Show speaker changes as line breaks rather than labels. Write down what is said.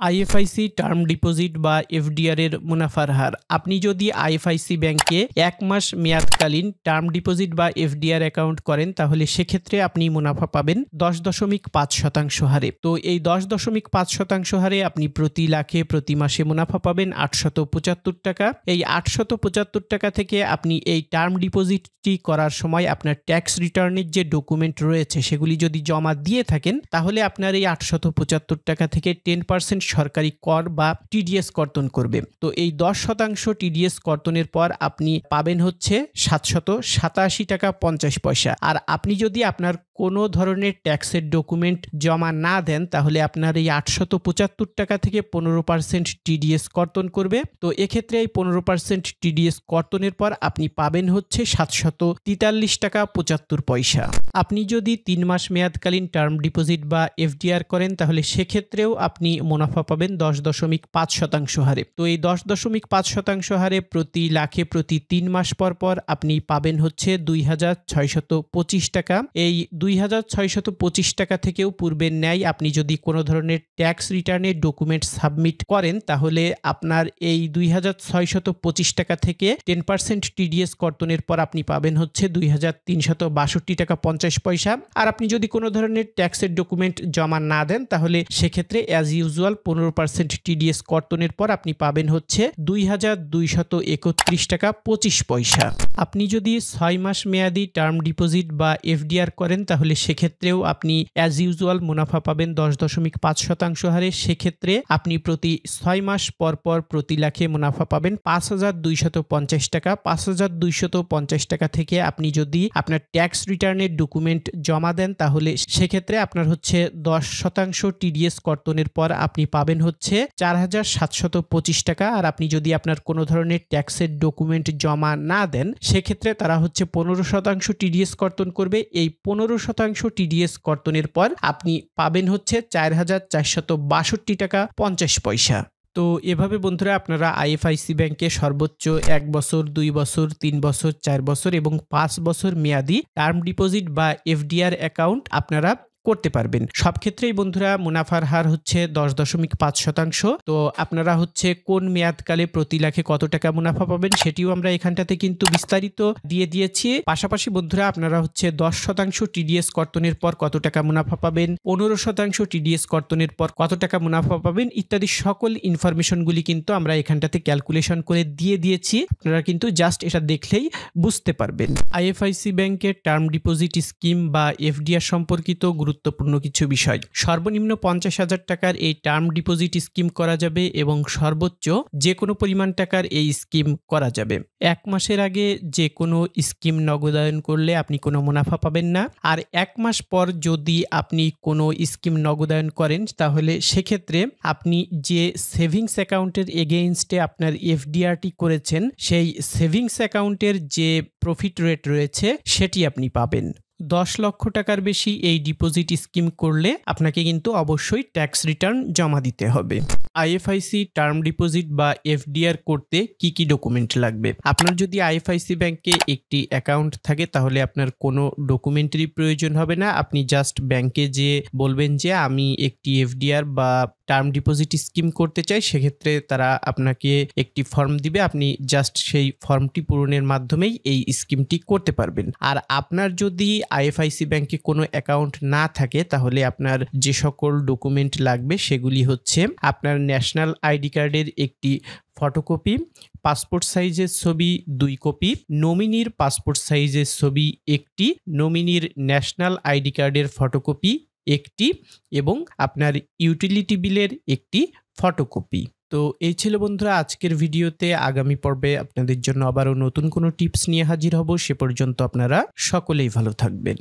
IFIC term deposit বা FDR এর মুনাফার হার। আপনি যদি আইএফআইসি ব্যাংকে ১ মাস মেয়াদকালীন টার্ম ডিপোজিট বা এফডিআর অ্যাকাউন্ট করেন তাহলে সেক্ষেত্রে আপনি মুনাফা পাবেন ১০.৫% হারে। তো এই ১০.৫% হারে আপনি প্রতি লাখে প্রতি মাসে মুনাফা পাবেন ৮৭৫ টাকা। এই ৮৭৫ টাকা থেকে আপনি এই টার্ম ডিপোজিটটি করার সময় আপনার ট্যাক্স রিটার্নের যে ডকুমেন্ট রয়েছে সেগুলি যদি জমা দিয়ে থাকেন তাহলে আপনার এই ৮৭৫ টাকা থেকে 10% সরকারি কর বা টিডিএস কর্তন করবে। তো এই ১০% টিডিএস কর্তনের পর আপনি পাবেন হচ্ছে ৭৮৭ টাকা ৫০ পয়সা। আর আপনি যদি আপনার কোনো ধরনের ট্যাক্সের ডকুমেন্ট জমা না দেন তাহলে আপনার এই ৮৭৫ টাকা থেকে ১৫% টিডিএস কর্তন করবে। তো এক্ষেত্রে এই ১৫% টিডিএস কর্তনের পর আপনি পাবেন হচ্ছে ৭৪৩ টাকা ৭৫ পয়সা। আপনি যদি ৩ মাস মেয়াদকালীন টার্ম ডিপোজিট বা এফডিআর করেন তাহলে সেক্ষেত্রেও আপনি মুনাফা পাবেন ১০.৫% হারে। তো এই ১০.৫% হারে প্রতি লাখে প্রতি ৩ মাস পর পর আপনি পাবেন হচ্ছে ২৬২৫ টাকা। এই ২৬২৫ টাকা থেকেও পূর্বের ন্যায় আপনি যদি কোনো ধরনের ট্যাক্স রিটার্নের ডকুমেন্ট সাবমিট করেন তাহলে আপনার এই ২৬২৫ টাকা থেকে 10% টিডিএস কর্তনের পর আপনি পাবেন হচ্ছে ২৩৬২ টাকা ৫০ পয়সা। আর আপনি যদি কোনো ধরনের ট্যাক্সের ডকুমেন্ট জমা না দেন তাহলে সেক্ষেত্রে অ্যাজ ইউজুয়াল ১৫% টিডিএস কর্তনের পর আপনি পাবেন হচ্ছে ২২৩১ টাকা ২৫ পয়সা। আপনি যদি ৬ মাস মেয়াদি টার্ম ডিপোজিট বা এফডিআর করেন তাহলে সেক্ষেত্রেও আপনি অ্যাজ ইউজুয়াল মুনাফা পাবেন ১০.৫% হারে। সেক্ষেত্রে আপনি প্রতি ৬ মাস পর পর প্রতি লাখে মুনাফা পাবেন ৫,২৫০ টাকা। ৫,২৫০ টাকা থেকে আপনি যদি আপনার ট্যাক্স রিটার্নের ডকুমেন্ট জমা দেন তাহলে সেক্ষেত্রে আপনার হচ্ছে ১০% টিডিএস কর্তনের পর আপনি পাবেন হচ্ছে ৪,৭২৫ টাকা। আর আপনি যদি আপনার কোনো ধরনের ট্যাক্সের ডকুমেন্ট জমা না দেন সেক্ষেত্রে তারা হচ্ছে ১৫% টিডিএস কর্তন করবে। এই ১৫% টিডিএস কর্তনের পর আপনি পাবেন হচ্ছে ৪,৪৬২ টাকা ৫০ পয়সা। তো এভাবে বন্ধুরা আপনারা আইএফআইসি ব্যাংকে সর্বোচ্চ ১ বছর, ২ বছর, ৩ বছর, ৪ বছর এবং ৫ বছর মেয়াদি টার্ম ডিপোজিট বা এফডিআর অ্যাকাউন্ট আপনারা করতে পারবেন। সব ক্ষেত্রেই বন্ধুরা মুনাফার হার হচ্ছে ১০.৫%। তো আপনারা হচ্ছে কোন মেয়াদকালে প্রতি লাখে কত টাকা মুনাফা পাবেন সেটিও আমরা এখানটাতে কিন্তু বিস্তারিত দিয়ে দিয়েছি। পাশাপাশি বন্ধুরা আপনারা হচ্ছে ১০% টিডিএস কর্তনের পর কত টাকা মুনাফা পাবেন, ১৫% টিডিএস কর্তনের পর কত টাকা মুনাফা পাবেন ইত্যাদি সকল ইনফরমেশনগুলি কিন্তু আমরা এখানটাতে ক্যালকুলেশন করে দিয়ে দিয়েছি। আপনারা কিন্তু জাস্ট এটা দেখলেই বুঝতে পারবেন। আইএফআইসি ব্যাংকের টার্ম ডিপোজিট স্কিম বা এফডিআর সম্পর্কিত গুরুত্বপূর্ণ কিছু বিষয়। সর্বনিম্ন ৫০,০০০ টাকার এই টার্ম ডিপোজিট স্কিম করা যাবে এবং সর্বোচ্চ যে কোনো পরিমাণ টাকার এই স্কিম করা যাবে। ১ মাসের আগে যে কোনো স্কিম নগদায়ন করলে আপনি কোনো মুনাফা পাবেন না। আর ১ মাস পর যদি আপনি কোনো স্কিম নগদায়ন করেন তাহলে সেক্ষেত্রে আপনি যে সেভিংস অ্যাকাউন্টের এগেইনস্টে আপনার এফডিআরটি করেছেন সেই সেভিংস অ্যাকাউন্টের যে প্রফিট রেট রয়েছে সেটি আপনি পাবেন। ১০ লক্ষ টাকার বেশি এই ডিপোজিট স্কিম করলে আপনাকে কিন্তু অবশ্যই ট্যাক্স রিটার্ন জমা দিতে হবে। আইএফআইসি টার্ম ডিপোজিট বা এফডিআর করতে কি কি ডকুমেন্ট লাগবে? আপনার যদি আইএফআইসি ব্যাংকে একটি অ্যাকাউন্ট থাকে তাহলে আপনার কোনো ডকুমেন্টেরই প্রয়োজন হবে না। আপনি জাস্ট ব্যাংকে যেয়ে বলবেন যে আমি একটি এফডিআর বা টার্ম ডিপোজিট স্কিম করতে চাই, সেক্ষেত্রে তারা আপনাকে একটি ফর্ম দিবে। আপনি জাস্ট সেই ফর্মটি পূরণের মাধ্যমেই এই স্কিমটি করতে পারবেন। আর আপনার যদি আইএফআইসি ব্যাংকে কোনো অ্যাকাউন্ট না থাকে তাহলে আপনার যে সকল ডকুমেন্ট লাগবে সেগুলি হচ্ছে আপনার ন্যাশনাল আইডি কার্ডের একটি ফটোকপি, পাসপোর্ট সাইজের ছবি ২ কপি, নমিনির পাসপোর্ট সাইজের ছবি ১টি, নমিনির ন্যাশনাল আইডি কার্ডের ফটোকপি ১টি এবং আপনার ইউটিলিটি বিলের একটি ফটোকপি। তো এই ছিল বন্ধুরা আজকের ভিডিওতে। আগামী পর্বে আপনাদের জন্য আবারও নতুন কোনো টিপস নিয়ে হাজির হব। সে পর্যন্ত আপনারা সকলেই ভালো থাকবেন।